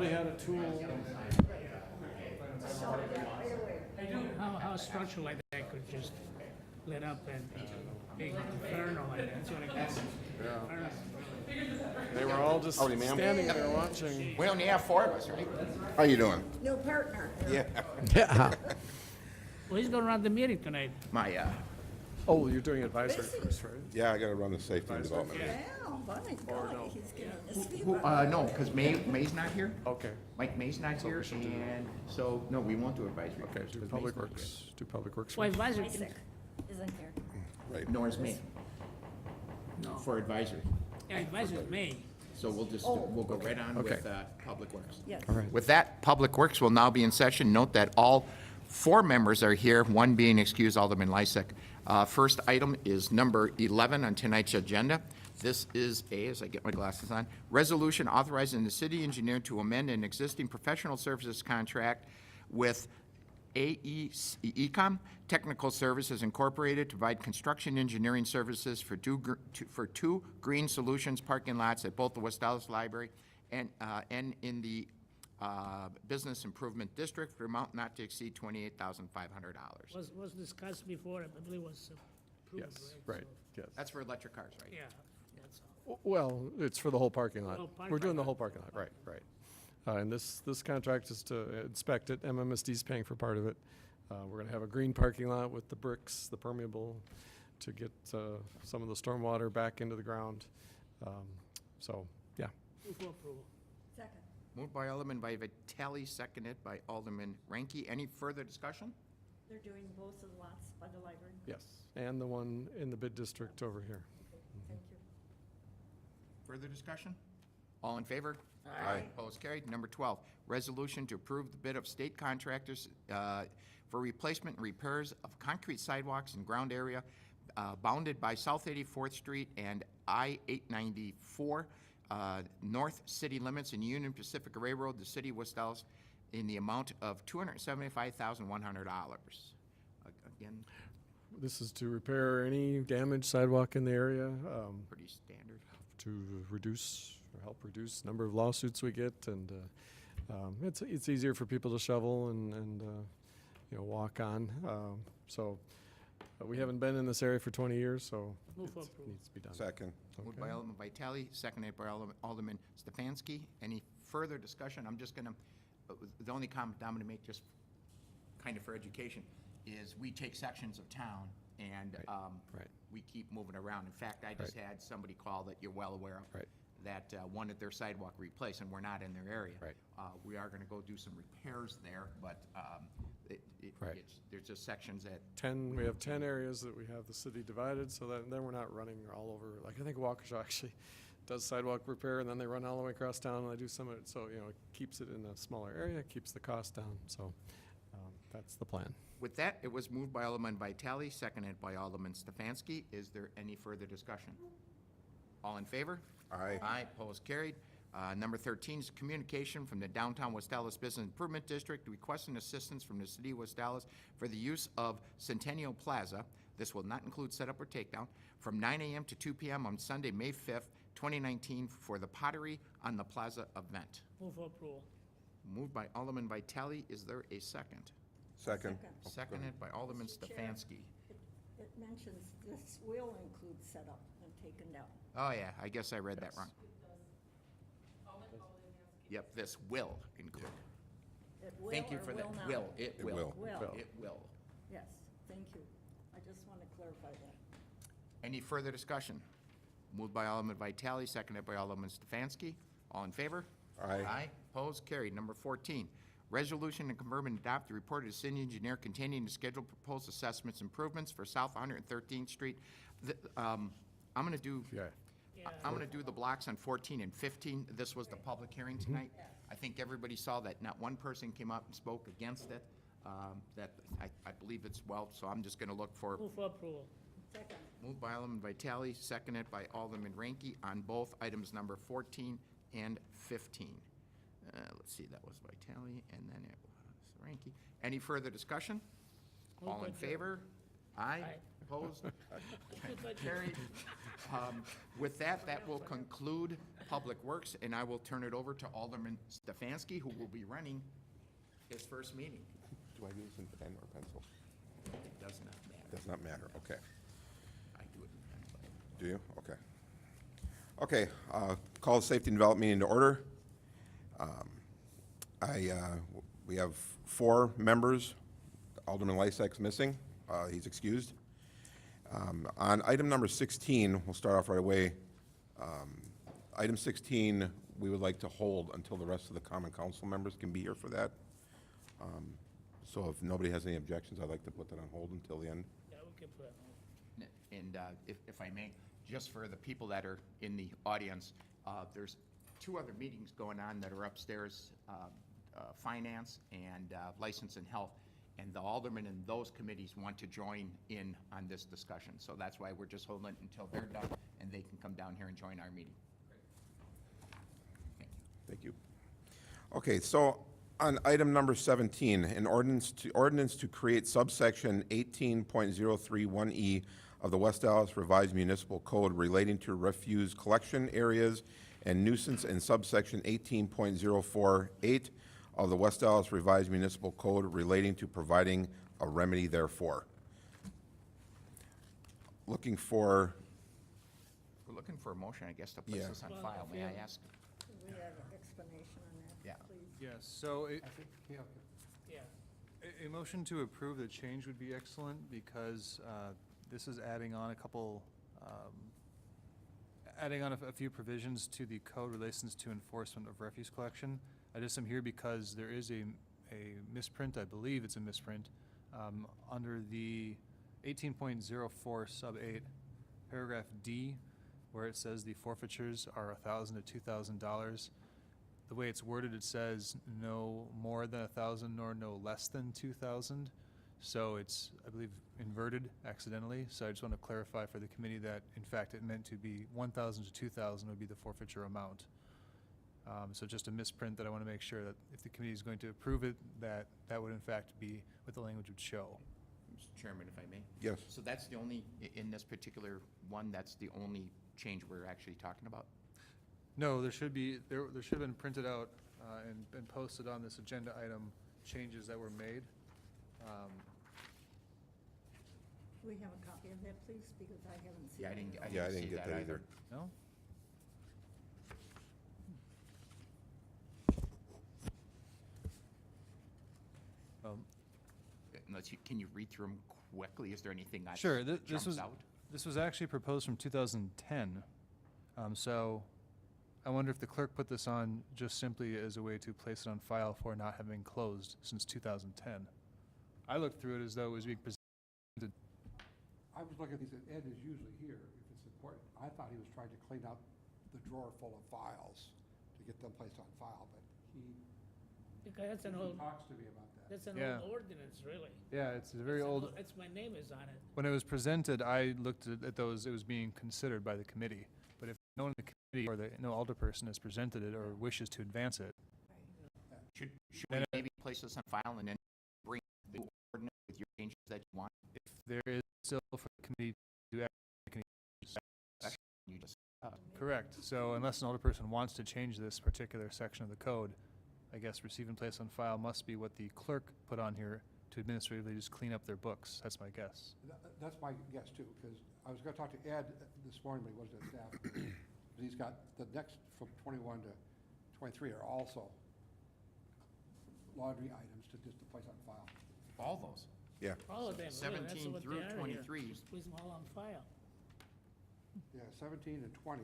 somebody had a tool. How structural like that could just lit up and big inferno like that. That's what it gets. They were all just Howdy, ma'am. standing there watching. We only have 4 of us, right? How you doing? New partner. Yeah. Yeah. Well, he's gonna run the meeting tonight. My, Oh, you're doing advisory first, right? Yeah, I gotta run the safety and development. Well, my God, he's giving us feedback. no, because May's not here. Okay. Mike May's not here, and so, no, we won't do advisory. Okay, do 'cause public May's not works. Do public works. Well, first. advisory. Isaac isn't here. Right. here. Nor is May. No. For advisory. Yeah, advisory is May. So we'll just, we'll go right on Okay. with, Public Works. Yes. All right. With that, Public Works will now be in session. Note that all 4 members are here, 1 being excused, Alderman Lysick. First item is number 11 on tonight's agenda. This is as I get my glasses on, resolution authorizing the city engineer to amend an existing professional services contract with Ecom Technical Services Incorporated to provide construction engineering services for 2 green solutions parking lots at both the West Allis Library and in the Business Improvement District for amount not to exceed $28,500. Was discussed before, I believe was approved, Yes, right? right, yes. That's for electric cars, right? So, yeah, that's all. Well, it's for the whole parking lot. Whole parking We're doing the lot. whole parking lot, right, right. And this contract is to inspect it. MMSD's paying for part of it. We're gonna have a green parking lot with the bricks, the permeable, to get some of the stormwater back into the ground. So, yeah. Move for approval. Second. Moved by Alderman Vitale, seconded by Alderman Ranky. Any further discussion? They're doing both of the lots by the library. Yes, and the one in the bid district over here. Thank you. Further discussion? All in favor? Aye. Opposed, carried. Number 12, resolution to approve the bid of state contractors for replacement and repairs of concrete sidewalks and ground area bounded by South 84th Street and I-894, north city limits in Union Pacific Railroad, the city of West Allis, in the amount of $275,100. Again, This is to repair any damaged sidewalk in the area, pretty standard. to reduce, or help reduce number of lawsuits we get, and it's easier for people to shovel and walk on. So we haven't been in this area for 20 years, so Move for it approval. needs to be done. Second. Moved by Alderman Vitale, seconded by Alderman Stefanski. Any further discussion? I'm just gonna, the only comment I'm gonna make, just kind of for education, is we take sections of town and right. we keep moving around. In fact, I just had somebody call that you're well aware of. Right. That wanted their sidewalk replaced, and we're not in their area. Right. We are gonna go do some repairs there, but Right. there's just sections that, We have 10 areas that we have the city divided, so that then we're not running all over. Like, I think Waukesha actually does sidewalk repair, and then they run all the way across town, and they do some of it. So, it keeps it in a smaller area, keeps the cost down. So that's the plan. with that, it was moved by Alderman Vitale, seconded by Alderman Stefanski. Is there any further discussion? All in favor? Aye. Aye, opposed, carried. Number 13 is communication from the Downtown West Allis Business Improvement District requesting assistance from the City of West Allis for the use of Centennial Plaza. This will not include setup or takedown, from 9 a.m. to 2 p.m. on Sunday, May 5th, 2019, for the Pottery on the Plaza event. Move for approval. Moved by Alderman Vitale. Is there a second? Second. Seconded by Alderman Mr. Chair. Stefanski. It mentions this will include setup and taken down. Oh, yeah, I guess I read that wrong. Yep, this will include. It will Thank you or for that. will not? Will, it It will. will. Will. It will. Yes, thank you. I just want to clarify that. Any further discussion? Moved by Alderman Vitale, seconded by Alderman Stefanski. All in favor? Aye. Aye, opposed, carried. Number 14, resolution to confirm and adopt the report of the city engineer containing the scheduled proposed assessments improvements for South 113th Street. I'm gonna do, Yeah. I'm gonna do the blocks on 14 and 15. This was the public hearing tonight. I think everybody saw that not one person came up and spoke against it. That, I believe it's well, so I'm just gonna look for. Move for approval. Second. Moved by Alderman Vitale, seconded by Alderman Ranky on both items number 14 and 15. Let's see, that was Vitale, and then it was Ranky. Any further discussion? Move All to in adjourn. favor? Aye. Aye. Opposed? But- Carried. With that, that will conclude Public Works, and I will turn it over to Alderman Stefanski, who will be running his first meeting. Do I do this in pen or pencil? It does not matter. Does not matter, okay. I do it in pencil. Do you? Okay. Okay, call the Safety and Development meeting to order. We have 4 members. Alderman Lysak's missing. He's excused. On item number 16, we'll start off right away. Item 16, we would like to hold until the rest of the common council members can be here for that. So if nobody has any objections, I'd like to put that on hold until the end. Yeah, we can put it on. And if I may, just for the people that are in the audience, there's 2 other meetings going on that are upstairs, Finance and License and Health, and the aldermen in those committees want to join in on this discussion. So that's why we're just holding it until they're done, and they can come down here and join our meeting. Thank you. Thank you. Okay, so on item number 17, an ordinance to create subsection 18.031E of the West Allis Revised Municipal Code relating to refuse collection areas and nuisance, and subsection 18.048 of the West Allis Revised Municipal Code relating to providing a remedy therefore. We're looking for a motion, I guess, to place Yeah. this on Well, file. if May you- I ask? We have an explanation on that, Yeah. please. Yes, so Yeah. a motion to approve the change would be excellent because this is adding on a couple, adding on a few provisions to the code relations to enforcement of refuse collection. I just am here because there is a misprint, I believe it's a misprint, under the 18.04 sub 8, paragraph D, where it says the forfeitures are $1,000 to $2,000. The way it's worded, it says no more than 1,000 nor no less than 2,000. So it's, I believe, inverted accidentally. So I just want to clarify for the committee that, in fact, it meant to be 1,000 to 2,000 would be the forfeiture amount. So just a misprint that I want to make sure that if the committee is going to approve it, that would in fact be what the language would show. Mr. Chairman, if I may? Yes. So that's the only, in this particular one, that's the only change we're actually talking about? No, there should have been printed out and posted on this agenda item changes that were made. Do we have a copy of that, please? Because I haven't seen Yeah, I it. didn't, I Yeah, I didn't see didn't get that that either. either. No? Can you read through them quickly? Is there anything that Sure, this jumps was, out? this was actually proposed from 2010. So I wonder if the clerk put this on just simply as a way to place it on file for not having closed since 2010. I looked through it as though it was being presented. I was looking at these, Ed is usually here if it's important. I thought he was trying to clean up the drawer full of files to get them placed on file, but he Because that's an old, talks to me about that. that's an Yeah. old ordinance, really. Yeah, it's a very It's an old, It's, my name is on it. when it was presented, I looked at those, it was being considered by the committee. But if no one in the committee or no alderperson has presented it or wishes to advance it, Should we maybe place this on file and then bring the ordinance with your changes that you want? if there is still for the committee to act, You just, correct. So unless an alderperson wants to change this particular section of the code, I guess receive and place on file must be what the clerk put on here to administratively just clean up their books. That's my guess. That's my guess too, because I was gonna talk to Ed this morning, but he wasn't at staff. But he's got, the next from 21 to 23 are also laundry items to just to place on file. all those. Yeah. All of them, really, that's 17 what through they are here. 23. Just place them all on file. Yeah, 17 and 20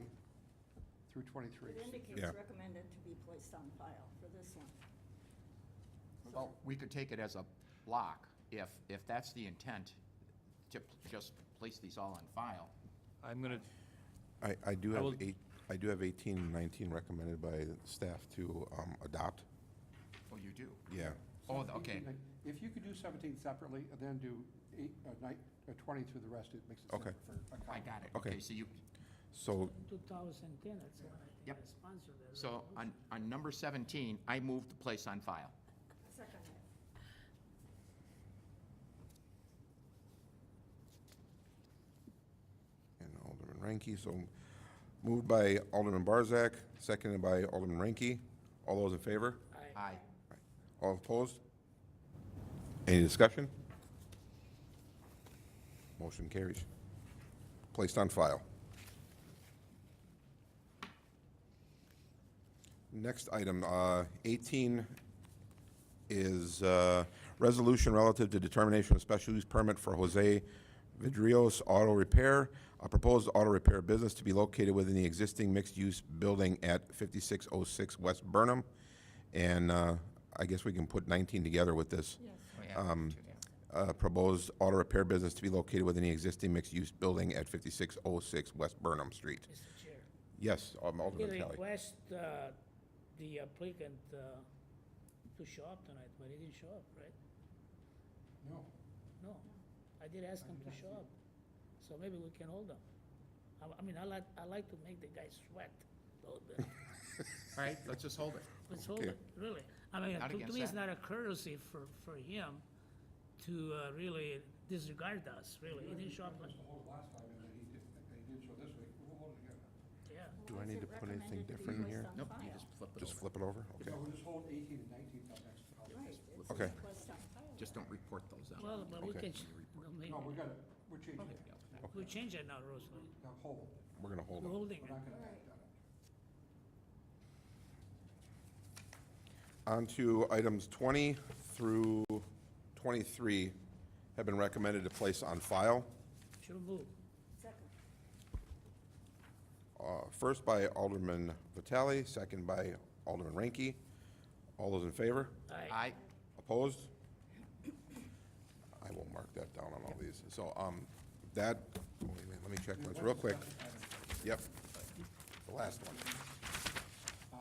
through 23. It indicates Yeah. recommended to be placed on file for this one. Well, we could take it as a block if that's the intent, to just place these all on file. I'm gonna, I do I will- have I do have 18 and 19 recommended by staff to adopt. Oh, you do? Yeah. Oh, 17, okay. If you could do 17 separately and then do 20 through the rest, it makes it Okay. simpler for I accounting. got it. Okay. Okay, so you, So 2010, that's when I think Yep. I sponsored that. so resolution. on number 17, I move to place on file. Second it. Ranky, so moved by Alderman Barzak, seconded by Alderman Ranky. All those in favor? Aye. All opposed? Any discussion? Motion carries. Placed on file. Next item, 18 is resolution relative to determination of special use permit for Jose Vidrios Auto Repair, a proposed auto repair business to be located within the existing mixed-use building at 5606 West Burnham. And I guess we can put 19 together with this. Yes. Oh, yeah. Proposed auto repair business to be located within the existing mixed-use building at 5606 West Burnham Street. Mr. Chair. Yes, He Alderman Kelly. request the applicant to show up tonight, but he didn't show up, right? No. No, I did ask him to show up, so maybe we can hold him. I mean, I like to make the guy sweat a little bit. All right, let's just hold it. Let's hold Okay. it, really. I mean, Not to against me, it's that. not a courtesy for him to really disregard us, really. He didn't show up, like, Hold it last time, and then he did show this week. We'll hold it again. yeah. Do I Was need it to put anything recommended to be different in placed here? on Nope, file? you just flip it Just over. flip it over? Okay. So we'll just hold 18 and 19 till next. Right. it's Okay. placed on file. Just don't report those out. Well, but we Okay. can, maybe, No, we got it. We're changing it. we change it now, Rosalie. Now, hold. We're gonna hold We're it. holding We're it. not gonna act on it. On to items 20 through 23 have been recommended to place on file. Should move. Second. First by Alderman Vitale, second by Alderman Ranky. All those in favor? Aye. Opposed? I will mark that down on all these. So, that, wait a minute, let me check once real quick. Yep. The last one.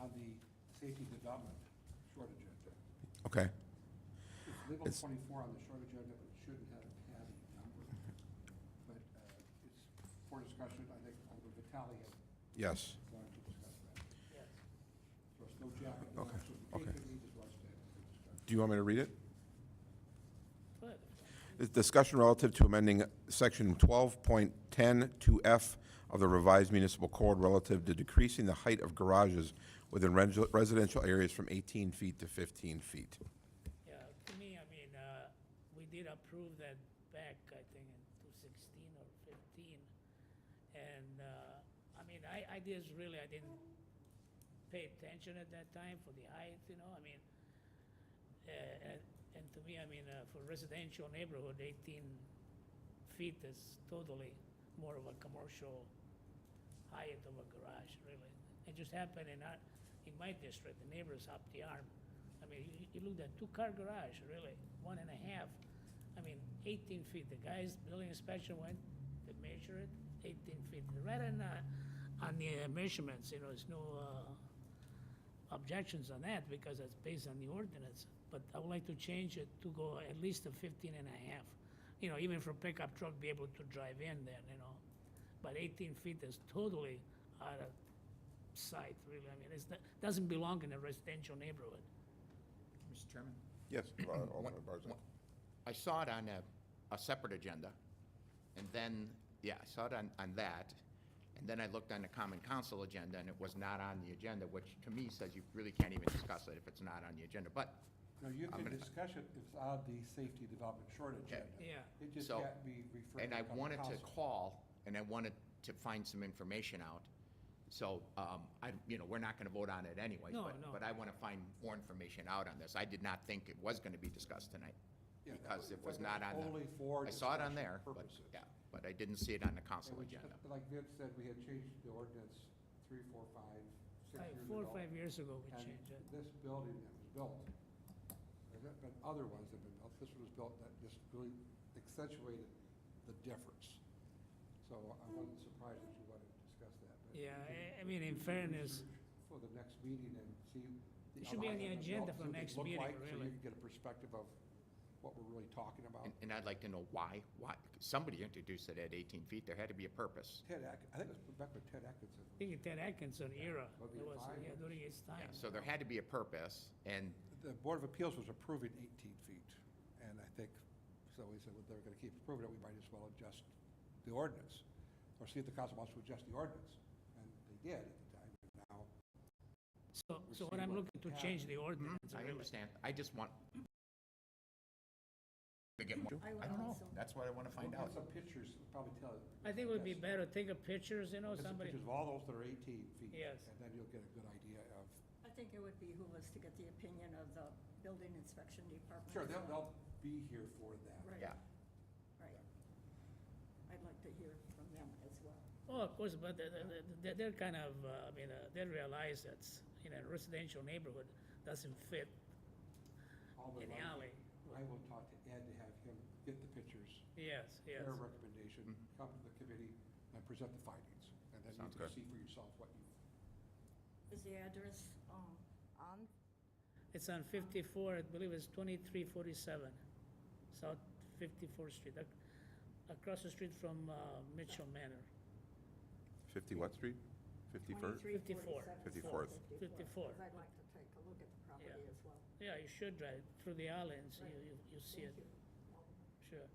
On the safety development short agenda. Okay. It's labeled It's- 24 on the short agenda, but it shouldn't have a tabby number. But it's for discussion. I think Alderman Vitale had Yes. wanted to discuss that. Yes. So it's no jacket. Okay, So okay. the case just wants to discuss. Do you want me to read it? Good. Is discussion relative to amending section 12.10-2F of the revised municipal code relative to decreasing the height of garages within residential areas from 18 feet to 15 feet. Yeah, to me, I mean, we did approve that back, I think, in 2016 or 15. And, I mean, I just really, I didn't pay attention at that time for the height, you know, I mean, and to me, I mean, for residential neighborhood, 18 feet is totally more of a commercial height of a garage, really. It just happened in my district, the neighbors up the arm. I mean, you look at two-car garage, really, 1.5. I mean, 18 feet. The guys, building inspection went to measure it, 18 feet. Right on the measurements, you know, there's no objections on that because it's based on the ordinance. But I would like to change it to go at least to 15.5. You know, even for pickup truck, be able to drive in then, you know. But 18 feet is totally out of sight, really. I mean, doesn't belong in a residential neighborhood. Mr. Chairman? Yes, Alderman Barzak. I saw it on a separate agenda, and then, yeah, I saw it on that, and then I looked on the common council agenda, and it was not on the agenda, which to me says you really can't even discuss it if it's not on the agenda, but, No, you I'm can gonna- discuss it if it's on the safety development short agenda. Yeah. It just So- can't be referred to. and I common wanted to council. call, and I wanted to find some information out. So, we're not gonna vote on it anyway, No, no. but I wanna find more information out on this. I did not think it was gonna be discussed tonight, Yeah, that because it was that not on Only the, for I saw it on discussion there, but, purposes. yeah, but I didn't see it on the council And we- agenda. Like Vince said, we had changed the ordinance 3, 4, 5, 6 years ago. 4 or 5 years ago, we And changed it. this building that was built, there have been other ones that have been built, this one was built that just really accentuated the difference. So I wasn't surprised that you wanted to discuss that. but Yeah, I you mean, in should fairness, research For the next meeting and see. It should be on the outline of agenda built, for see what they next look meeting, like, So really. you can get a perspective of what we're really talking about. And I'd like to know why, somebody introduced it at 18 feet, there had to be a purpose. I think it was back with Ted Atkinson. I think in Ted Atkinson era, Maybe it was, 5 yeah, years. during his time. Yeah, so there had to be a purpose, and The Board of Appeals was approving 18 feet, and I think, so we said, well, they're gonna keep approving it, we might as well adjust the ordinance. or see if the council wants to adjust the ordinance. And they did at the time, and now, So what I'm looking to change the ordinance. I understand. I just want to get more. I would I don't know. also. That's what I want to find look out. at some pictures, it'll probably tell. I think it would be better, take a pictures, you know, Get some somebody, pictures of all those that are 18 feet. Yes. And then you'll get a good idea of, I think it would behoove us to get the opinion of the building inspection department. sure, as they'll well. be here for that. Right. Yeah. Right. I'd like to hear from them as well. oh, of course, but they're kind of, they realize that in a residential neighborhood doesn't fit All the in the right- alley. I will talk to Ed to have him get the pictures, Yes, yes. their recommendation, come to the committee and present the findings. And then you Sounds can good. see for yourself what you, Is the address, on? It's on 54, I believe it's 2347, South 54th Street, across the street from Mitchell Manor. 50 what street? 51st? 54. 54th. 54. I'd like to take a look at the property as well. Yeah, you should drive through the alley and see, you see it, Thank you. sure.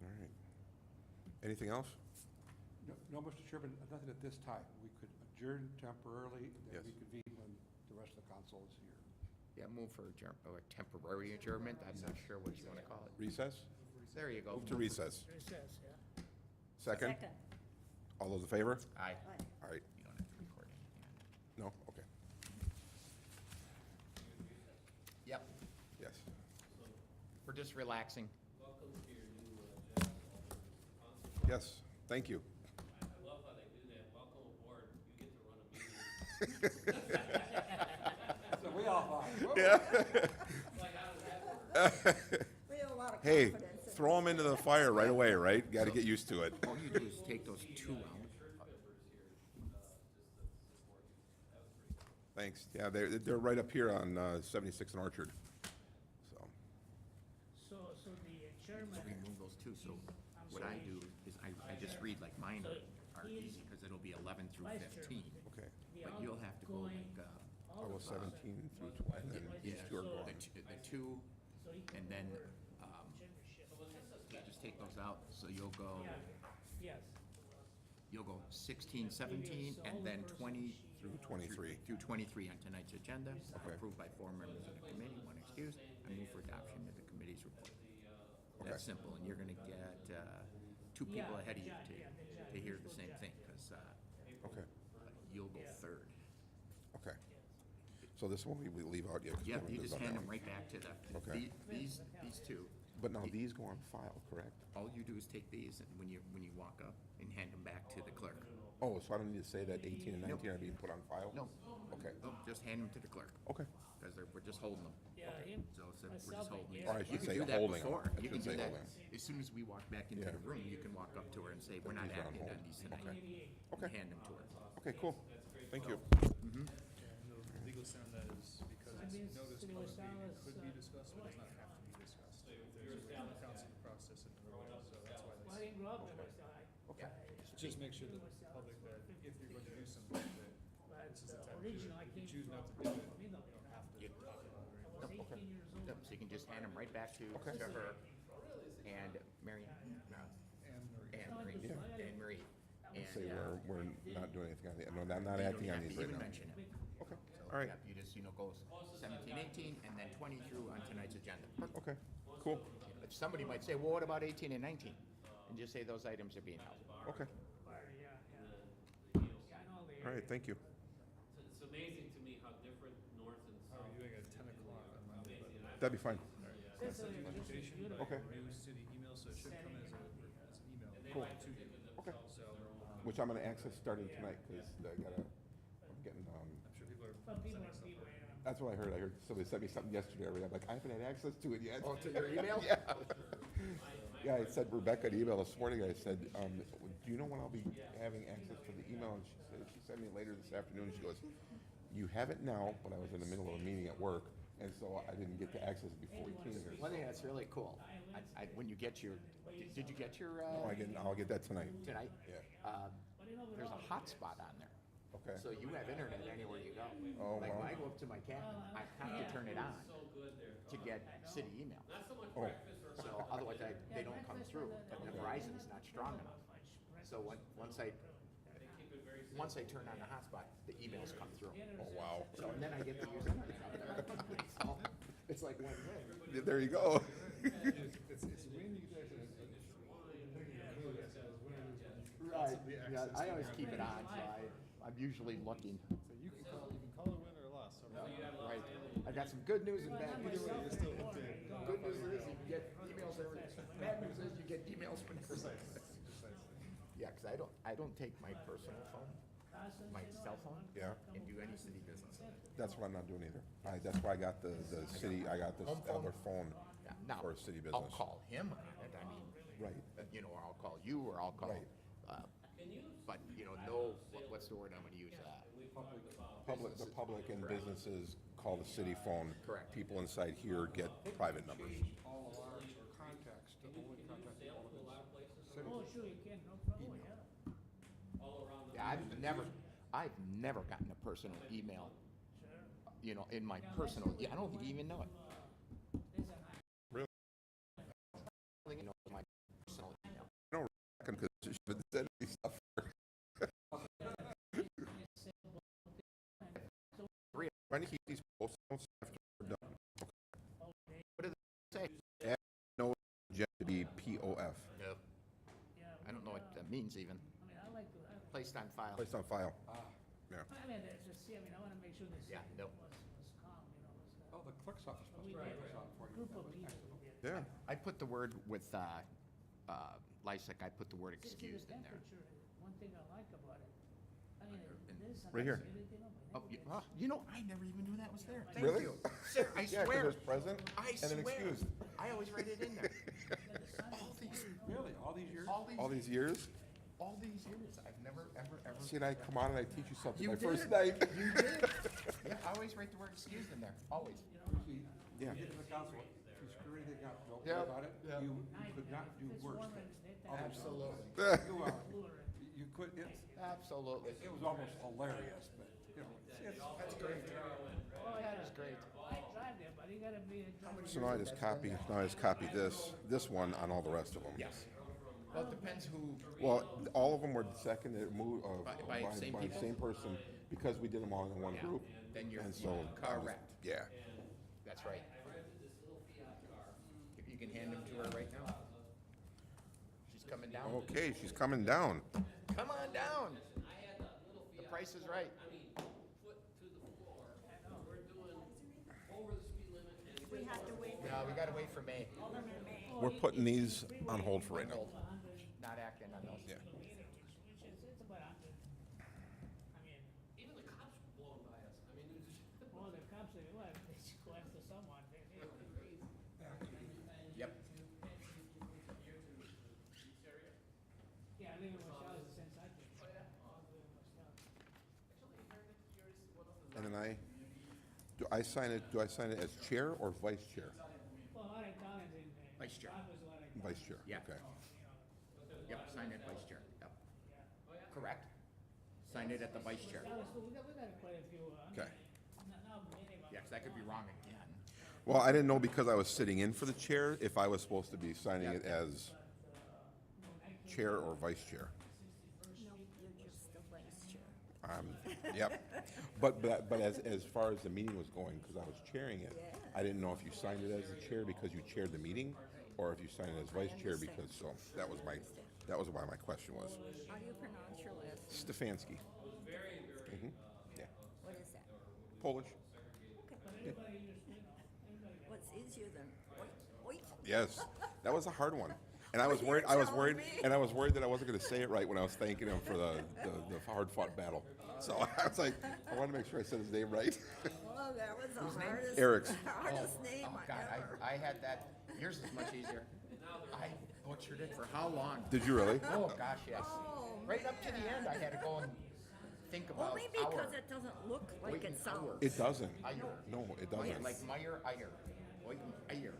All right. Anything else? no, Mr. Chairman, nothing at this time. We could adjourn temporarily, and then Yes. reconvene when the rest of the council is here. Yeah, move for temporary adjournment. I'm not sure what you want to call it. Recess? There you go. Move to recess. Recess, yeah. Second? All those in favor? Aye. Aye. All right. You don't have to record it. No? Okay. Yep, Yes. we're just relaxing. Yes, thank you. I love how they do that. Welcome aboard. You get to run a meeting. So we all thought, Yeah. Like, how does that work? We have a lot of Hey, confidence. in throw them into the fire right away, right? Got to get used to it. All you do is take those two out. Thanks. Yeah, they're right up here on 76 and Orchard. So, So the chairman, Remove those two, so what I do is I just read like mine are easy, because it'll be 11 through Vice 15. okay. But you'll have to go like, I was 17 through 20, and then these two are gone. the two, and then, you just take those out, so you'll go, yes, 16, 17, and then 20 Through 23. through 23 on tonight's agenda. Okay. Approved by 4 members of the committee, 1 excused. I move for adoption of the committee's report. Okay. That's simple, and you're gonna get, 2 people ahead of you to hear the same thing, because, Okay, you'll go third. okay. So this one we leave out yet? 'cause we Yeah, haven't you done just that hand one. them right back to the, Okay. these two. But now these go on file, correct? All you do is take these, and when you walk up, and hand them back to the clerk. Oh, so I don't need to say that 18 and 19 are being put on file? No, Okay, no, just hand them to the clerk, okay. because we're just holding them. yeah, him, So we're just myself, holding and these. Or I Gary. should You can say do that holding 'em. before. I You can should do say that. holding 'em. As soon as we walk back into Yeah. the room, you can walk up to her and say, we're not These are on acting on hold. these tonight. Okay. And Okay. hand them to her. Okay, cool. Thank you. And the legal stand that is because it's noticed City public of meeting, it Salis, could be discussed, but does not have to be discussed. There's a way to counsel the process and so that's why Well, I this. didn't grow up in West Side. Just make sure that the public that if you're going to do something, that But this is the time to do originally I it. If you came choose from not to do it, Middle. you don't have to talk about it. I was 18 years old. Yep, so you can just hand them right back to her and Mary, And Anne Marie, Anne Marie. Say And, we're not doing anything on the, no, I'm not you don't acting on have these to right even now. mention it. Okay, So, all right, yeah, you just, go 17, 18, and then 20 through on tonight's agenda. okay, cool, But somebody might say, well, what about 18 and 19? And just say those items are being held. okay. Yeah, yeah. Yeah, I know the All right, thank you. It's amazing to me how different north and how are south. you doing at 10 o'clock on Monday? But That'd be fine. I sent you an invitation, but Okay. it was to the email, so it should come as an email. Cool. To you. Okay. So, Which I'm gonna access starting tonight, because I gotta, I'm getting, I'm sure people are But people sending are stuff people, out. yeah. that's what I heard. I heard somebody sent me something yesterday. I'm like, I haven't had access to it yet. Oh, to your email? Yeah. Yeah, I sent Rebecca an email this morning. I said, do you know when I'll be having access to the email? And she sent me later this afternoon. She goes, you have it now, but I was in the middle of a meeting at work, and so I didn't get to access it before we came here. One thing that's really cool, when you get your, did you get your, Oh, I'll get that tonight. tonight? Yeah, There's a hotspot on there. okay. So you have internet anywhere you go. Oh, Like wow. when I go up to my cabin, I have to turn it on to get city email. Oh, So otherwise they don't come through, but the Verizon's not strong enough. So once I turn on the hotspot, the emails come through. Oh, wow. So and then I get to use it. So it's like win-win. There you go. Right, yeah, I always keep it on, so I'm usually looking. So you can call it win or loss. Right. I got some good news and bad news. Good news is you get emails every, bad news is you get emails whenever. Yeah, because I don't take my personal phone, my cell phone, Yeah. and do any city business. That's what I'm not doing either. That's why I got the city, I got this Home phone. other phone Yeah, now, for city I'll business. call him on it, I mean, Right. you know, or I'll call you, or I'll call, Right. but, you know, no, what's the word I'm gonna use, The public and businesses call the city phone. Correct. People inside here get private numbers. All of ours are contacts to only contact the elements. Oh, sure, you can, no problem, yeah. yeah, I've never gotten a personal email, you know, in my personal, yeah, I don't think you even know it. Really? I don't think you know my personal email. Because you should have said me stuff. Trying to keep these posts after we're done. What do they say? Add no agenda to be POF, No. I don't know what that means even. I mean, I like to, Placed on file. placed on file. Yeah. I mean, I mean, I wanna make sure the city Yeah, no. was calm, you know, Oh, the clerk's office must we have did this on for a you. group of That was people who excellent. did. Yeah. I put the word with, Lysick, I put the word See, excused the in there. temperature, one thing I like about it, I mean, this is Right here. anything of it. Oh, you know, I never even knew that was there. Thank Really? you. Sir, I Yeah, because swear. there's present I and then swear. excused. I always write it in there. All these, Really, all these years? All these years? all these years, I've never, ever. See, and I come on and I teach you something You my did. first night. You did. Yeah, I always write the word excused in there, always. See, Yeah. you get to the council, if you screw anything up, don't Yep, worry about it. yep. You could not do worse. Absolutely. You are, you could, Absolutely. it was almost hilarious, but, you know, it's. That's great. Oh, yeah, That's great. I drive there, but you gotta be a driver. So now I just copy this one on all the rest of them. Yes. Well, it depends who, Well, all of them were seconded, moved, By same people? same person, because we did them all in one Yeah. group. Then you're And so, that was- correct. yeah. That's right. If you can hand them to her right now. She's coming down. Okay, she's coming down. Come on down. The price is right. Foot to the floor. We're doing over the speed limit and We have to wait No, we gotta wait for May. We're putting these on hold for right now. Not acting on those. Yeah. It's about 100. I mean, even the cops were blown by us. I mean, it was all the cops say, well, they should go after someone, they crazy. Yep. Yeah, I live in West Allis since I came. Oh, yeah? And then do I sign it as chair or vice chair? Well, a lot of towns in. Vice chair. Office, a lot of Vice chair, Yeah. okay. Yep, sign it vice chair. Yep. Correct. Sign it at the vice chair. Allis, we got quite a few, Okay. now minimum. Yeah, 'cause that could be wrong again. Well, I didn't know because I was sitting in for the chair, if I was supposed to be signing it as chair or vice chair. No, you're just the vice chair. Yep. But as far as the meeting was going, because I was chairing it, I didn't know if you signed it as the chair because you chaired the meeting, or if you signed it as vice chair because, so, that was why my question was. How do you pronounce your last name? Stefanski. Yeah, What is that? Polish. What's easier than oit? Yes, that was a hard one. And I was Well, worried, you're telling me. and I was worried that I wasn't gonna say it right when I was thanking him for the hard-fought battle. So I was like, I wanted to make sure I said his name right. Oh, that was the hardest, Eric's. hardest name Oh, I God, ever. I had that, yours is much easier. I butchered it for how long? Did you really? Oh, gosh, yes. Oh, Right up to the end, I had to go and think about Only our. because it doesn't look like Wait, it sounds. It doesn't. Iyer. No, it Meyer, doesn't. like Meyer, Iyer. Wait, Iyer.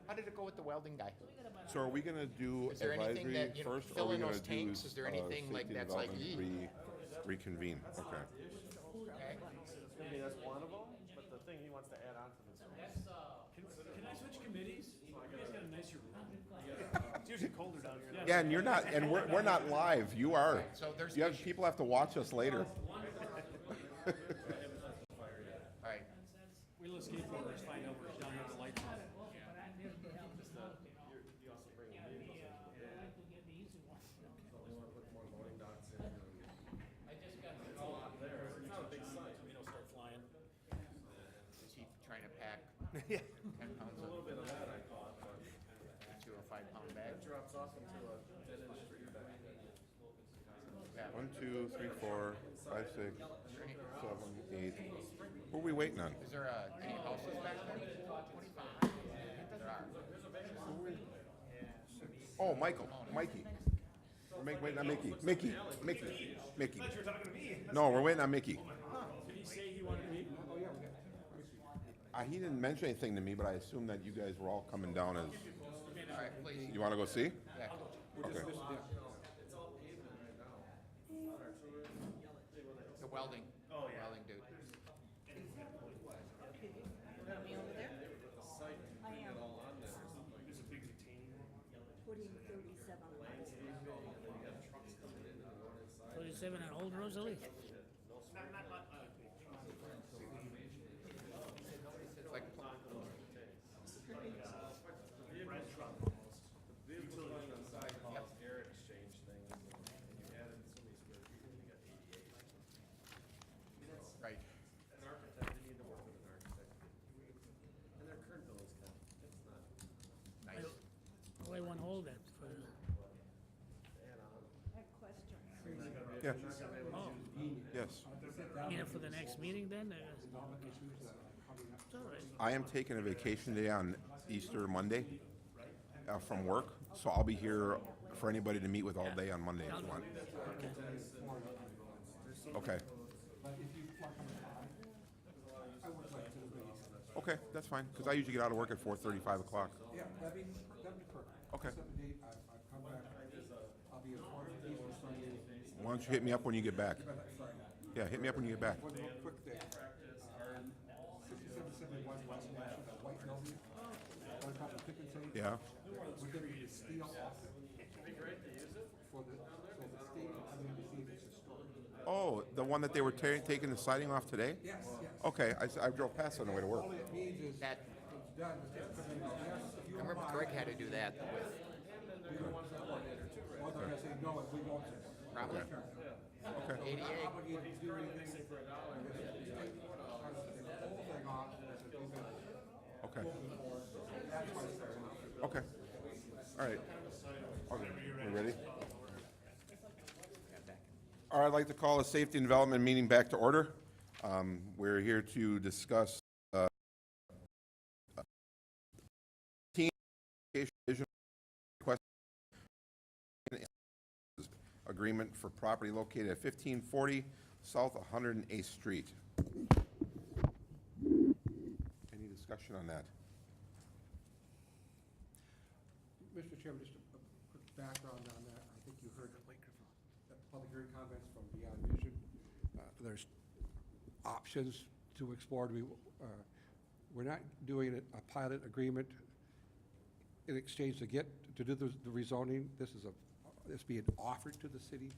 How did it go with the welding guy? So are we gonna do Is there anything advisory that, you know, first, or fill are we in gonna those do tanks? Is there anything like safety that's like, development, reconvene? Okay. Okay. I mean, that's one of them, but the thing saying he wants to add on to this one. That's, Can I switch committees? You guys got a nicer room. It's usually colder down here. Yeah, and you're not, and we're not live, you are. So there's You have, people have to watch us later. All right, We let skateboarders find out we're down here with the lights on. I just got It's a lot there. It's not a big sign. Start flying. is he trying to pack 10 pounds A little of bit of that I thought, but into a 5-pound bag? that drops off into a dead-end street back there. Yeah. 1, 2, 3, 4, 5, 6, 7, 8. Who are we waiting on? Is there any houses back there? 25. There are. Oh, Michael, Mikey. We're waiting on Mickey. Mickey. You're talking to me. No, we're waiting on Mickey. Did he say he wanted me? He didn't mention anything to me, but I assumed that you guys were all coming down as, All right, please. you wanna go see? Yeah. Okay. The welding. Oh, yeah. Welding dude. I am putting 37 holes. 37 on Old Rosalie? It's like, Utility on the sidewalks, air exchange things, and you added so many square feet, and you got 88. right. An architect, they need to work with an architect. And their current building's kind of, it's not Nice. Only one hole then for, add on. I have questions. Yeah. oh, Yes. you know, for the next meeting then? It's all right. I am taking a vacation day on Easter Monday from work, so I'll be here for anybody to meet with all day on Monday if you want. Okay. Okay, that's fine, because I usually get out of work at 4:30, 5 o'clock. Yeah, that'd be perfect. Okay. Set the date, I've come back, I'll be at Florida Easter Sunday. Why don't you hit me up when you get back? Friday. Yeah, hit me up when you get back. One real quick thing. 6771 West National, that white building, on top of Pickens State. Yeah. We're gonna be steel off it. For the, so the state will come in to see if it's historic. Oh, the one that they were taking the siding off today? Yes, yes. Okay, I drove past on the way to work. All it means is That, it's done, it's just coming in. Yes, if you I remember apply, Greg had to do that with, we don't want that one. Or they're gonna say, no, if we won't. probably, Okay. 88. Obligated to do anything for a dollar. The state tries to take the whole thing off, and it's a big, Okay. that's why it's there. Okay. All right. Okay. We ready? All right, I'd like to call the Safety and Development meeting back to order. We're here to discuss team vision request agreement for property located at 1540 South 108th Street. Any discussion on that? Mr. Chairman, just a quick background on that. I think you heard the public hearing comments from Beyond Vision. There's options to explore. We're not doing a pilot agreement in exchange to do the rezoning. This being offered to the city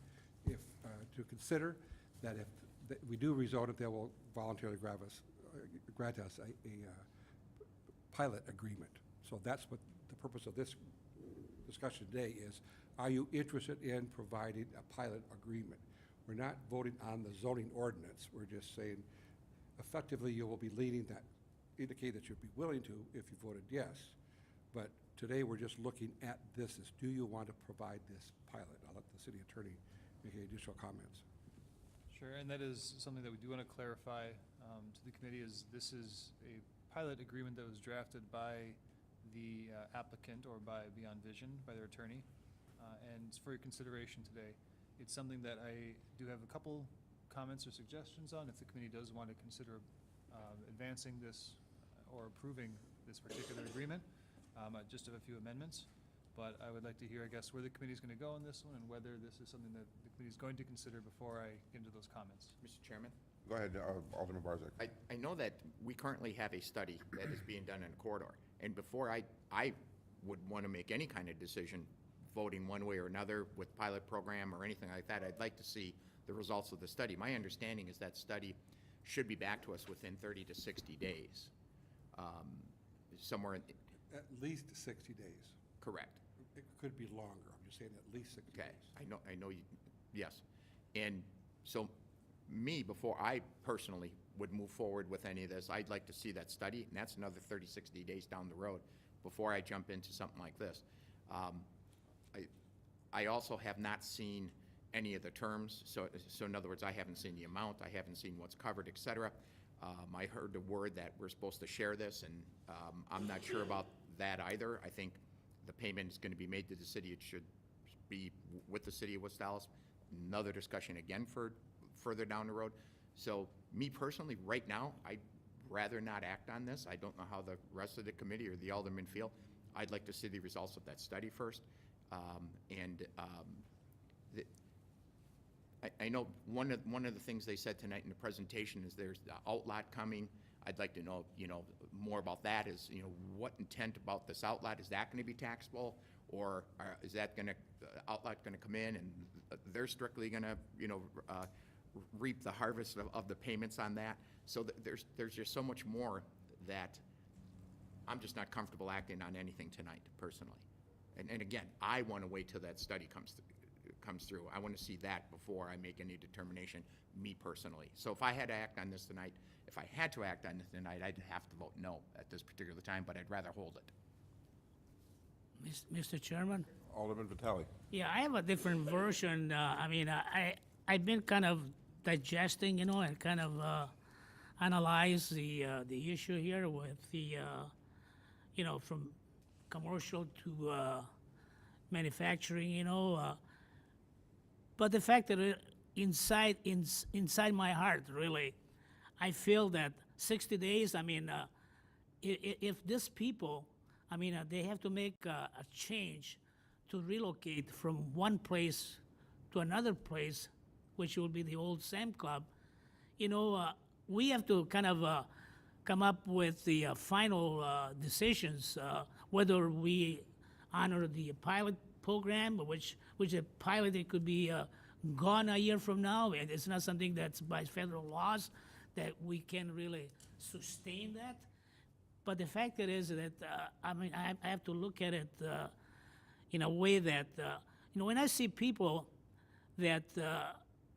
if, to consider that if we do rezone it, they will voluntarily grant us a pilot agreement. So that's what the purpose of this discussion today is. Are you interested in providing a pilot agreement? We're not voting on the zoning ordinance. We're just saying effectively you will be leading that, indicate that you'd be willing to if you voted yes. But today we're just looking at this as, do you want to provide this pilot? I'll let the city attorney make any additional comments. Sure, and that is something that we do want to clarify to the committee is this is a pilot agreement that was drafted by the applicant or by Beyond Vision, by their attorney, and it's for your consideration today. It's something that I do have a couple comments or suggestions on if the committee does want to consider advancing this or approving this particular agreement. I just have a few amendments, but I would like to hear, I guess, where the committee's going to go on this one and whether this is something that the committee's going to consider before I get into those comments. Mr. Chairman? Go ahead, Alderman Barzak. I know that we currently have a study that is being done in a corridor, and before I would want to make any kind of decision, voting one way or another with pilot program or anything like that, I'd like to see the results of the study. My understanding is that study should be back to us within 30 to 60 days, somewhere in, At least 60 days. correct. It could be longer. I'm just saying at least 60 Okay, days. I know you, yes. And so me, before I personally would move forward with any of this, I'd like to see that study, and that's another 30, 60 days down the road before I jump into something like this. I also have not seen any of the terms, so in other words, I haven't seen the amount, I haven't seen what's covered, et cetera. I heard the word that we're supposed to share this, and I'm not sure about that either. I think the payment is going to be made to the city. It should be with the city of West Allis. Another discussion again for further down the road. So me personally, right now, I'd rather not act on this. I don't know how the rest of the committee or the aldermen feel. I'd like to see the results of that study first. I know one of the things they said tonight in the presentation is there's the outlot coming. I'd like to know, more about that. Is, what intent about this outlot? Is that going to be taxable, or is that going to outlot going to come in and they're strictly going to, reap the harvest of the payments on that? So there's just so much more that I'm just not comfortable acting on anything tonight personally. And again, I want to wait till that study comes through. I want to see that before I make any determination, me personally. So if I had to act on this tonight, if I had to act on this tonight, I'd have to vote no at this particular time, but I'd rather hold it. Mr. Chairman? Alderman Vitale. Yeah, I have a different version. I've been kind of digesting, and kind of analyze the issue here with the, from commercial to manufacturing, but the fact that inside my heart, really, I feel that 60 days, if these people, they have to make a change to relocate from one place to another place, which will be the old Sam Club, we have to kind of come up with the final decisions, whether we honor the pilot program, which a pilot, it could be gone a year from now, and it's not something that's by federal laws that we can really sustain that. But the fact is that, I have to look at it in a way that, when I see people that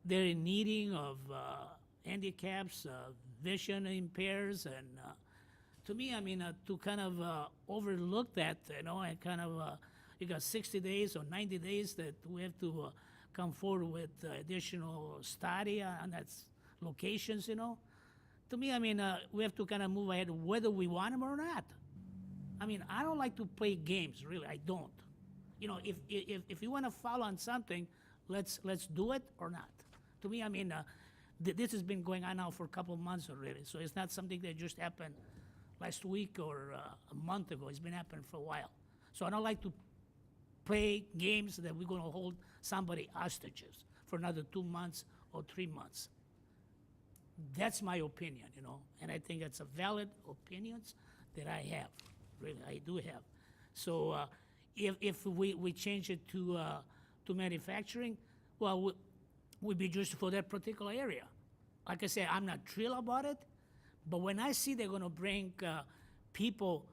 they're in needing of handicaps, vision impairs, and to me, to kind of overlook that, and kind of, you got 60 days or 90 days that we have to come forward with additional study on that locations, To me, we have to kind of move ahead whether we want them or not. I don't like to play games, really, I don't. If you want to follow on something, let's do it or not. To me, this has been going on now for a couple of months already, so it's not something that just happened last week or a month ago. It's been happening for a while. So I don't like to play games that we're going to hold somebody hostages for another 2 months or 3 months. That's my opinion, and I think that's a valid opinions that I have, really, I do have. So if we change it to manufacturing, well, would be just for that particular area. Like I said, I'm not thrilled about it, but when I see they're going to bring people,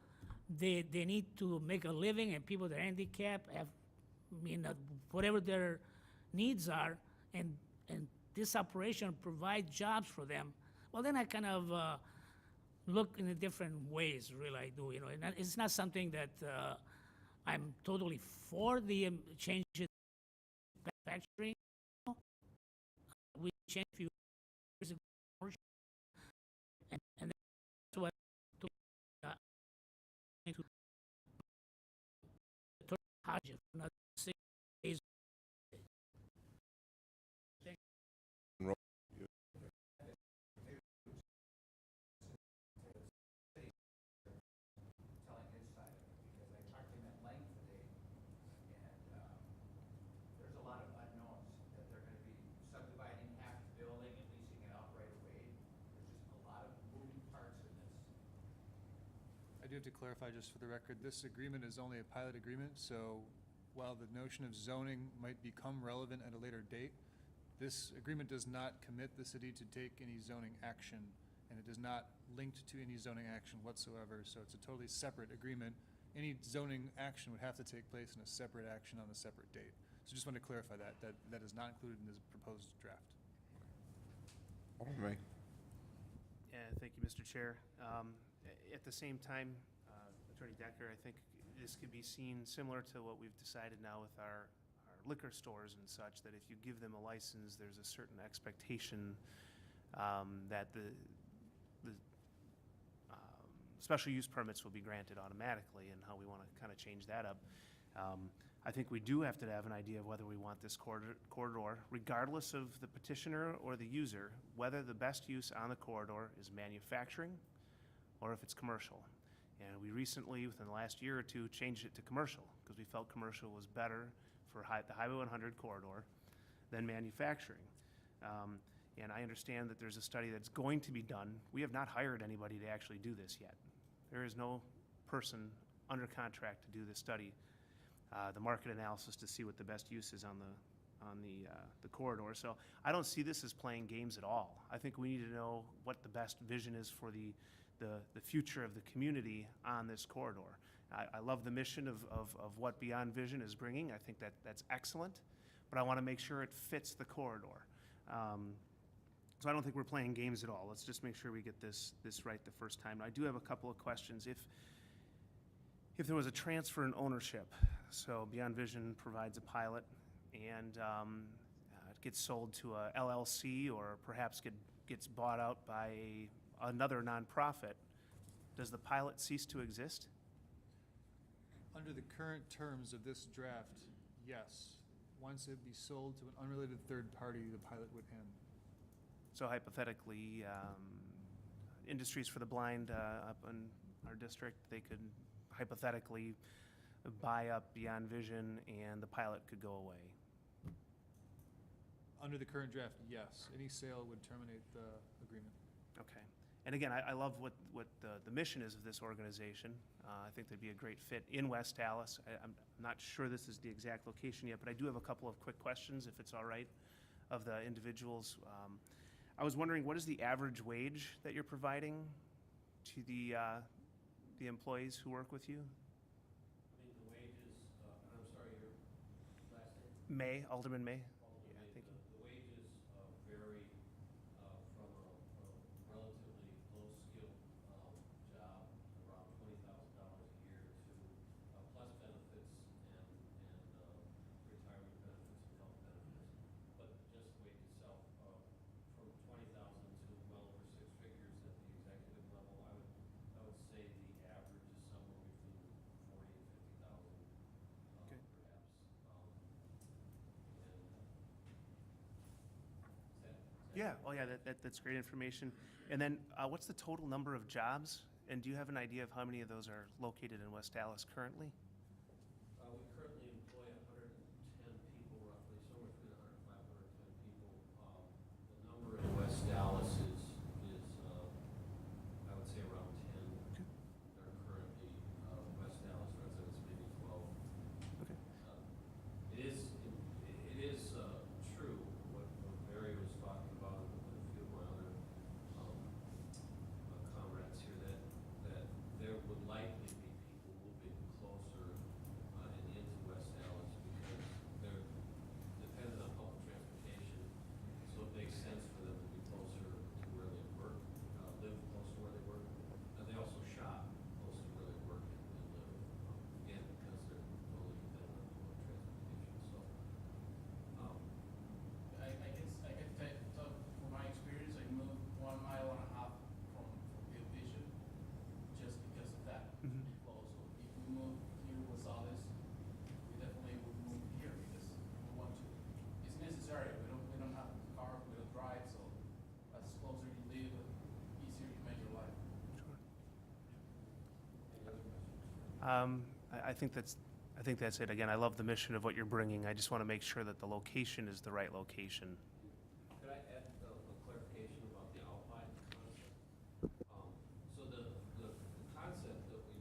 they need to make a living, and people that are handicapped have, whatever their needs are, and this operation provides jobs for them, well, then I kind of look in a different ways, really, I do, and it's not something that I'm totally for the change in manufacturing. We changed a few years ago, and that's what took to Hajj for another 6 days. Telling his side of it, because I talked to him at length today, and there's a lot of unknowns, that they're gonna be subdividing half the building and leasing it out right I do have to clarify just for the record, this agreement is only a pilot agreement, so while the notion of zoning might become relevant at a later date, this agreement does not commit the city to take any zoning action, and it is not linked to any zoning action whatsoever, so it's a totally separate agreement. Any zoning action would have to take place in a separate action on a separate date. So just wanted to clarify that is not included in this proposed draft. Alderman May. Yeah, thank you, Mr. Chair. At the same time, Attorney Decker, I think this could be seen similar to what we've decided now with our liquor stores and such, that if you give them a license, there's a certain expectation that the special use permits will be granted automatically, and how we want to kind of change that up. I think we do have to have an idea of whether we want this corridor, regardless of the petitioner or the user, whether the best use on the corridor is manufacturing or if it's commercial. And we recently, within the last year or two, changed it to commercial because we felt commercial was better for the Highway 100 corridor than manufacturing. And I understand that there's a study that's going to be done. We have not hired anybody to actually do this yet. There is no person under contract to do this study, the market analysis to see what the best use is on the corridor. So I don't see this as playing games at all. I think we need to know what the best vision is for the future of the community on this corridor. I love the mission of what Beyond Vision is bringing. I think that's excellent, but I want to make sure it fits the corridor. So I don't think we're playing games at all. Let's just make sure we get this right the first time. I do have a couple of questions. If there was a transfer in ownership, so Beyond Vision provides a pilot and it gets sold to a LLC or perhaps gets bought out by another nonprofit, does the pilot cease to exist? Under the current terms of this draft, yes. Once it be sold to an unrelated third party, the pilot would end. So hypothetically, Industries for the Blind up in our district, they could hypothetically buy up Beyond Vision and the pilot could go away. Under the current draft, yes. Any sale would terminate the agreement. Okay. And again, I love what the mission is of this organization. I think they'd be a great fit in West Allis. I'm not sure this is the exact location yet, but I do have a couple of quick questions, if it's all right, of the individuals. I was wondering, what is the average wage that you're providing to the employees who work with you? I mean, the wages, and I'm sorry, your last name? May, Alderman May? Alderman Yeah, May, thank you. the wages vary from a relatively low-skill job, around $20,000 a year, to plus benefits and retirement benefits and health benefits. But just the wage itself, from 20,000 to well over six figures at the executive level, I would say the average is somewhere between 40 and 50,000, Okay. perhaps. Yeah, oh yeah, that's great information. And then, what's the total number of jobs? And do you have an idea of how many of those are located in West Allis currently? We currently employ 110 people roughly, somewhere between 105 and 110 people. The number in West Dallas is I would say around 10. There are currently West Dallas residents, maybe 12. Okay. It is true what Barry was talking about and a few of my other comrades here, that there would likely be people moving closer and into West Dallas because they're dependent on public transportation, so it makes sense for them to be closer to where they work, live close to where they work. And they also shop close to where they work and live, again, because they're totally dependent on public transportation. So, I can tell from my experience, I moved 1.5 miles from Field Vision just because of that. Mhm. Close. So if we move here with Allis, we definitely would move here because we want to. It's necessary. We don't have a car, we don't drive, so as closer you live, easier you make your life. any other questions? I think that's it. Again, I love the mission of what you're bringing. I just want to make sure that the location is the right location. Could I add a clarification about the Alpine concept? So the concept that we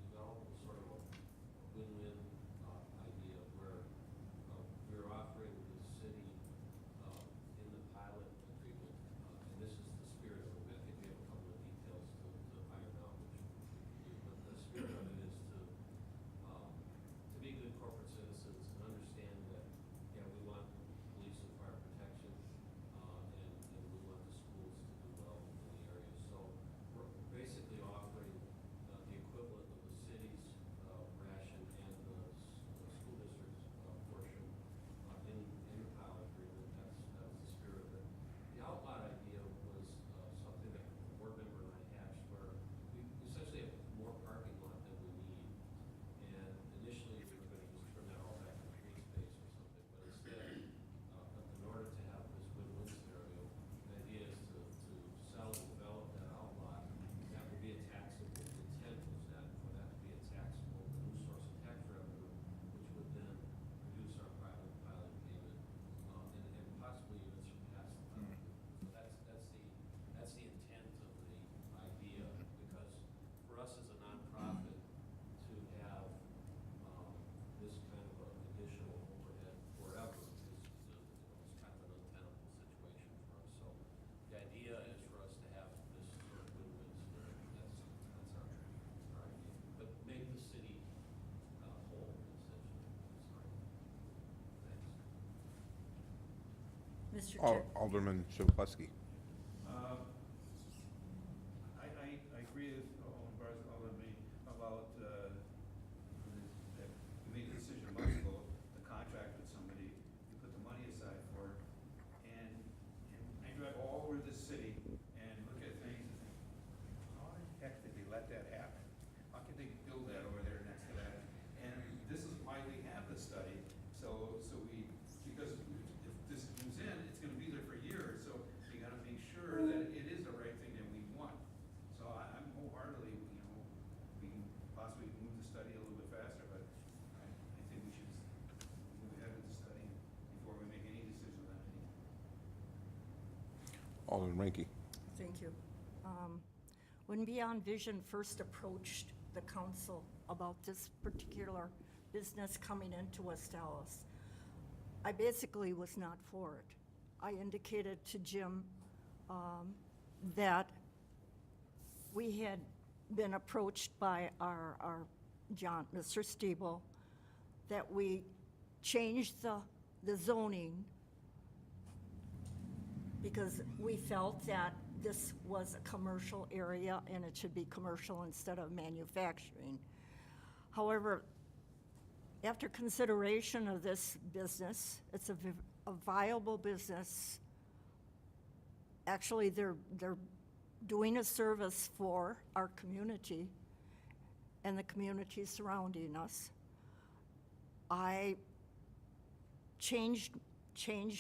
Mr. Chair. Alderman Szymanski. I agree with Alderman about, that we made a decision months ago to contract with somebody, you put the money aside for it, and I drive all over this city and look at things and think, how the heck did they let that happen? How could they build that over there next to that? And this is why we have this study, because if this comes in, it's gonna be there for years, so we gotta make sure that it is the right thing that we want. So I'm wholeheartedly, we can possibly move the study a little bit faster, but I think we should move ahead with the study before we make any decision on anything. Alderman Ranky. Thank you. When Beyond Vision first approached the council about this particular business coming into West Allis, I basically was not for it. I indicated to Jim that we had been approached by our Mr. Stiebel, that we changed the zoning because we felt that this was a commercial area and it should be commercial instead of manufacturing. However, after consideration of this business, it's a viable business. Actually, they're doing a service for our community and the community surrounding us. I changed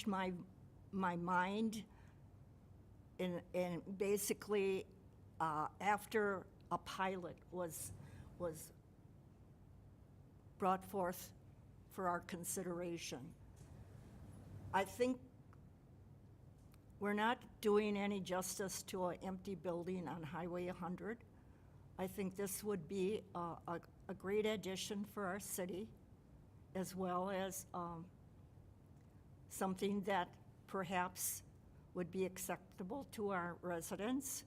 my mind and basically after a pilot was brought forth for our consideration. I think we're not doing any justice to an empty building on Highway 100. I think this would be a great addition for our city, as well as something that perhaps would be acceptable to our residents.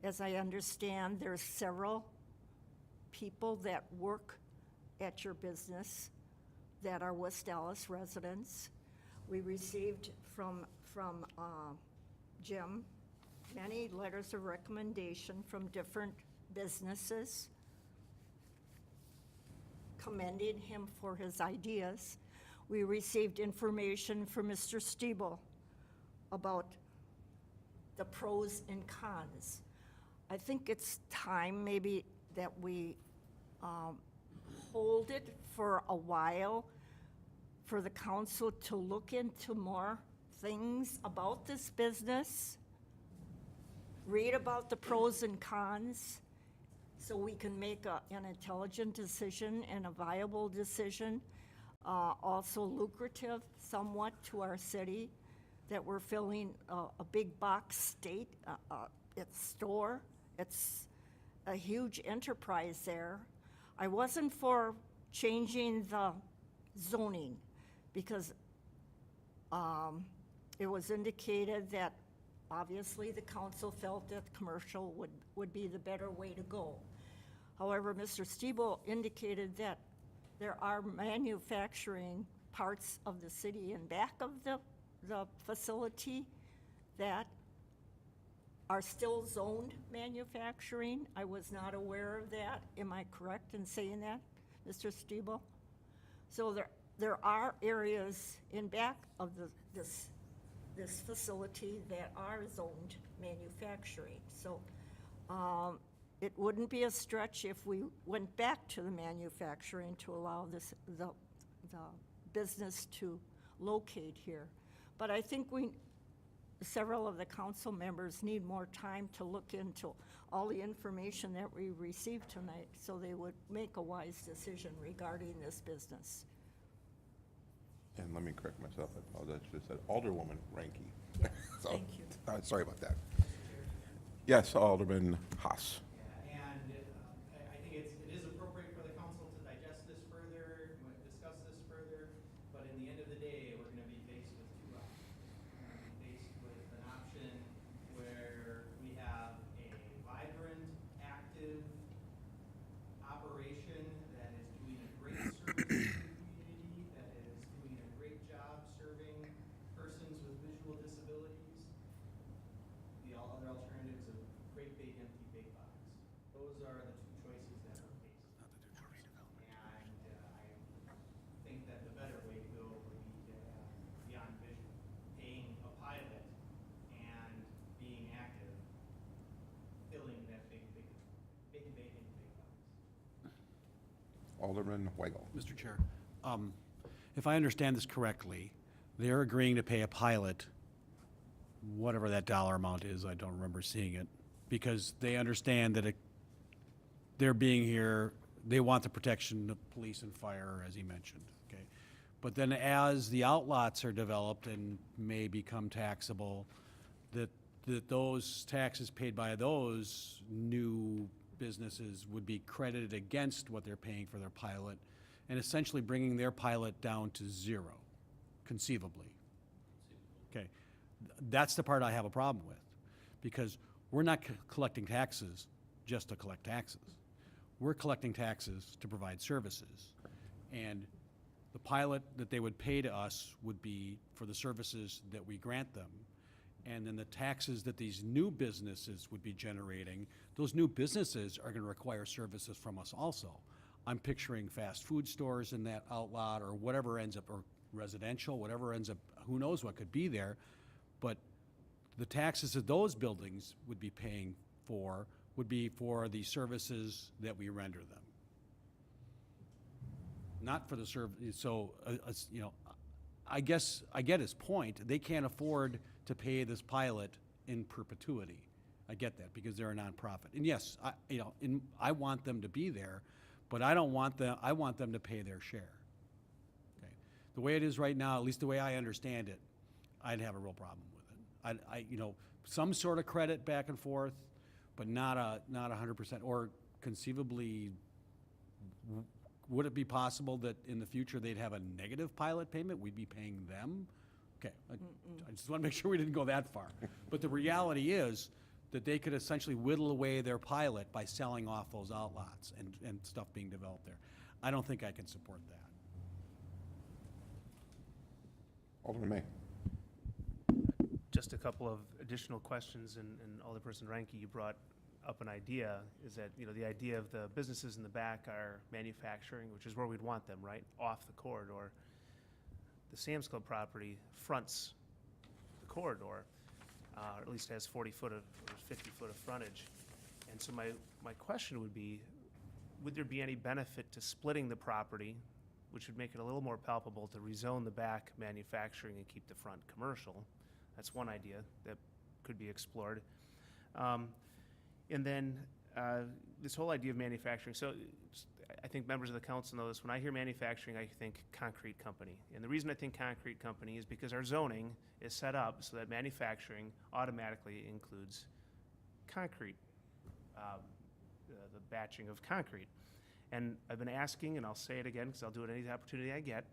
As I understand, there's several people that work at your business that are West Allis residents. We received from Jim many letters of recommendation from different businesses commending him for his ideas. We received information from Mr. Stiebel about the pros and cons. I think it's time maybe that we hold it for a while for the council to look into more things about this business, read about the pros and cons, so we can make an intelligent decision and a viable decision, also lucrative somewhat to our city, that we're filling a big box state, its store. It's a huge enterprise there. I wasn't for changing the zoning because it was indicated that obviously the council felt that commercial would be the better way to go. However, Mr. Stiebel indicated that there are manufacturing parts of the city in back of the facility that are still zoned manufacturing. I was not aware of that. Am I correct in saying that, Mr. Stiebel? So there are areas in back of this facility that are zoned manufacturing. So it wouldn't be a stretch if we went back to the manufacturing to allow the business to locate here. But I think several of the council members need more time to look into all the information that we received tonight so they would make a wise decision regarding this business. And let me correct myself, I apologize, I should have said Alderwoman Ranky. Yeah, So, thank you. Sorry about that. Yes, Alderman Haas. Yeah, and I think it is appropriate for the council to digest this further, discuss this further, but in the end of the day, we're gonna be faced with two options. We're gonna be faced with an option where we have a vibrant, active operation that is doing a great service to the community, that is doing a great job serving persons with visual are the two choices that are faced. And I think that the better way to go would be to have Beyond Vision paying a pilot and being active, filling that big vacant big box. Alderman Weigel. Mr. Chair, if I understand this correctly, they're agreeing to pay a pilot, whatever that dollar amount is, I don't remember seeing it, because they understand that they're being here, they want the protection of police and fire, as he mentioned, okay? But then as the outlots are developed and may become taxable, that those taxes paid by those new businesses would be credited against what they're paying for their pilot, and essentially bringing their pilot down to zero, conceivably. Okay, that's the part I have a problem with, because we're not collecting taxes just to collect taxes. We're collecting taxes to provide services, and the pilot that they would pay to us would be for the services that we grant them. And then the taxes that these new businesses would be generating, those new businesses are gonna require services from us also. I'm picturing fast food stores in that outlot, or whatever ends up, or residential, whatever ends up, who knows what could be there. But the taxes that those buildings would be paying for would be for the services that we render them. Not for the so, you know, I guess I get his point. They can't afford to pay this pilot in perpetuity. I get that, because they're a nonprofit. And yes, I want them to be there, but I want them to pay their share. Okay. The way it is right now, at least the way I understand it, I'd have a real problem with it. Some sort of credit back and forth, but not 100%, or conceivably, would it be possible that in the future they'd have a negative pilot payment? We'd be paying them? Okay, I just want to make sure we didn't go that far. But the reality is that they could essentially whittle away their pilot by selling off those outlots and stuff being developed there. I don't think I can support that. Alderman May. Just a couple of additional questions, and Alderperson Ranke, you brought up an idea, is that, the idea of the businesses in the back are manufacturing, which is where we'd want them, right, off the corridor. The Sam's Club property fronts the corridor, or at least has 40 foot or 50 foot of frontage. And so my question would be, would there be any benefit to splitting the property, which would make it a little more palpable, to rezone the back manufacturing and keep the front commercial? That's one idea that could be explored. And then this whole idea of manufacturing. So I think members of the council know this. When I hear manufacturing, I think concrete company. And the reason I think concrete company is because our zoning is set up so that manufacturing automatically includes concrete, the batching of concrete. And I've been asking, and I'll say it again because I'll do it any opportunity I get,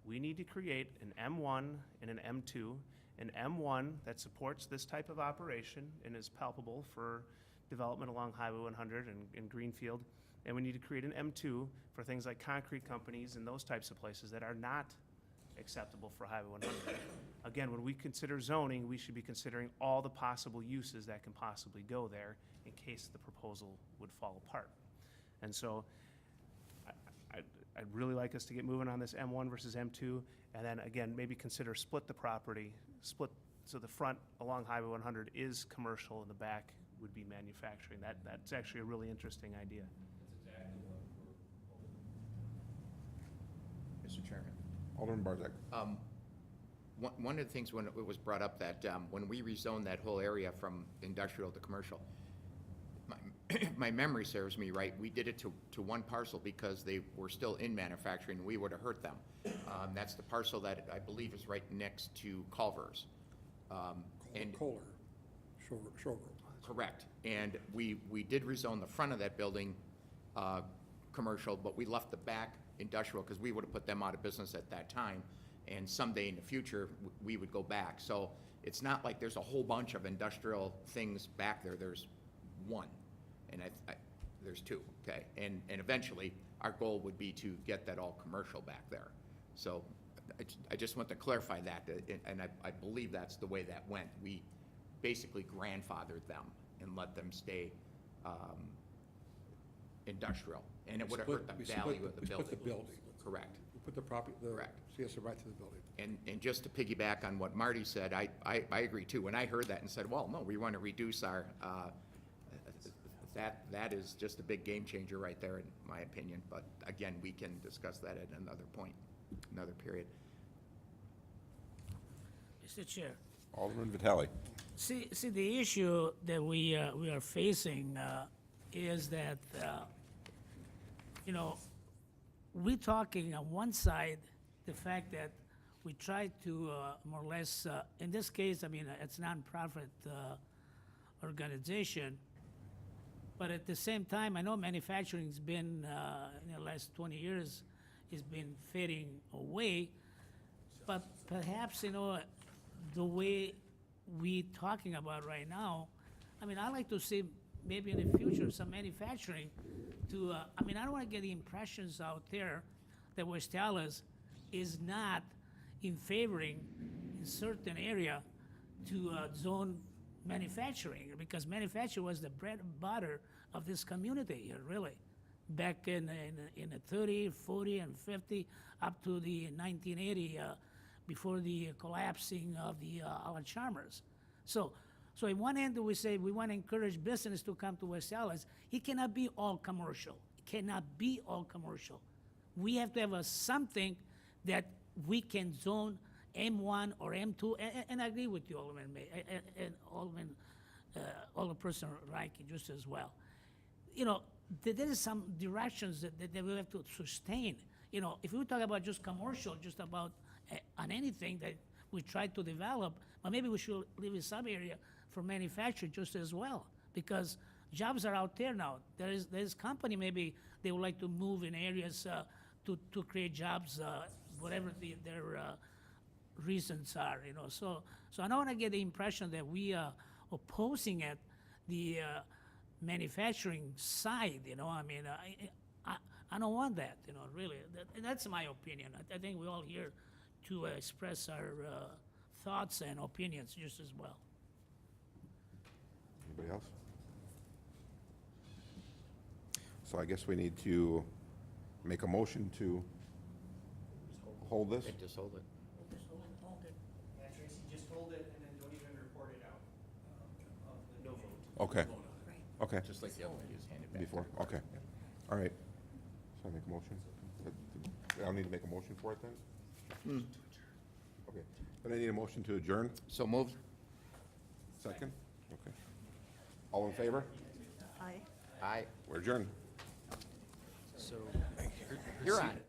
we need to create an M1 and an M2. An M1 that supports this type of operation and is palpable for development along Highway 100 and Greenfield. And we need to create an M2 for things like concrete companies and those types of places that are not acceptable for Highway 100. Again, when we consider zoning, we should be considering all the possible uses that can possibly go there in case the proposal would fall apart. And so I'd really like us to get moving on this M1 versus M2, and then again, maybe consider split the property, so the front along Highway 100 is commercial and the back would be manufacturing. That's actually a really interesting idea. That's exactly what we're Mr. Chairman. Alderman Barzak. One of the things when it was brought up that when we rezoned that whole area from industrial to commercial, my memory serves me right, we did it to one parcel because they were still in manufacturing, and we would have hurt them. That's the parcel that I believe is right next to Culver's. Kohler, showroom. Correct. And we did rezone the front of that building commercial, but we left the back industrial because we would have put them out of business at that time. And someday in the future, we would go back. So it's not like there's a whole bunch of industrial things back there. There's one. And there's two, okay? And eventually, our goal would be to get that all commercial back there. So I just want to clarify that, and I believe that's the way that went. We basically grandfathered them and let them stay industrial, and it would have hurt the We value split- of the we building. split the building. Correct. We put the property, the Correct. CSO right to the building. And just to piggyback on what Marty said, I agree too. When I heard that and said, well, no, we want to reduce our, that is just a big game changer right there, in my opinion. But again, we can discuss that at another point, another period. Mr. Chair, Alderman Vitale. see, the issue that we are facing is that, you know, we're talking on one side, the fact that we try to more or less, in this case, I mean, it's nonprofit organization, but at the same time, I know manufacturing's been, in the last 20 years, has been fading away, but perhaps, you know, the way we talking about right now, I mean, I like to see maybe in the future some manufacturing to, I mean, I don't want to get the impressions out there that West Allis is not in favoring in certain area to zone manufacturing, because manufacturing was the bread and butter of this community here, really, back in the 30, 40, and 50, up to the 1980, before the collapsing of the Charmers. So in one end, we say we want to encourage business to come to West Allis. It cannot be all commercial. It cannot be all commercial. We have to have something that we can zone M1 or M2, and I agree with you, Alderman and Alderperson Reich, just as well. You know, there is some directions that we have to sustain. You know, if we talk about just commercial, just about on anything that we try to develop, but maybe we should leave in some area for manufacturing just as well, because jobs are out there now. There's company, maybe they would like to move in areas to create jobs, whatever their reasons are, you know. So I don't want to get the impression that we are opposing at the manufacturing side, you know. I mean, I don't want that, you know, really. That's my opinion. I think we're all here to express our thoughts and opinions just as well. Anybody else? So I guess we need to make a motion to hold this. And just hold it. Yeah, Tracy, just hold it and then don't even report it out. No vote. Okay. Okay. Just like the other one, you just hand it back. Before, okay. All right. So I make a motion? I don't need to make a motion for it then? Okay. Then I need a motion to adjourn. So moved. Second? Okay. All in favor? Aye. Aye. We're adjourned. So, You're on it.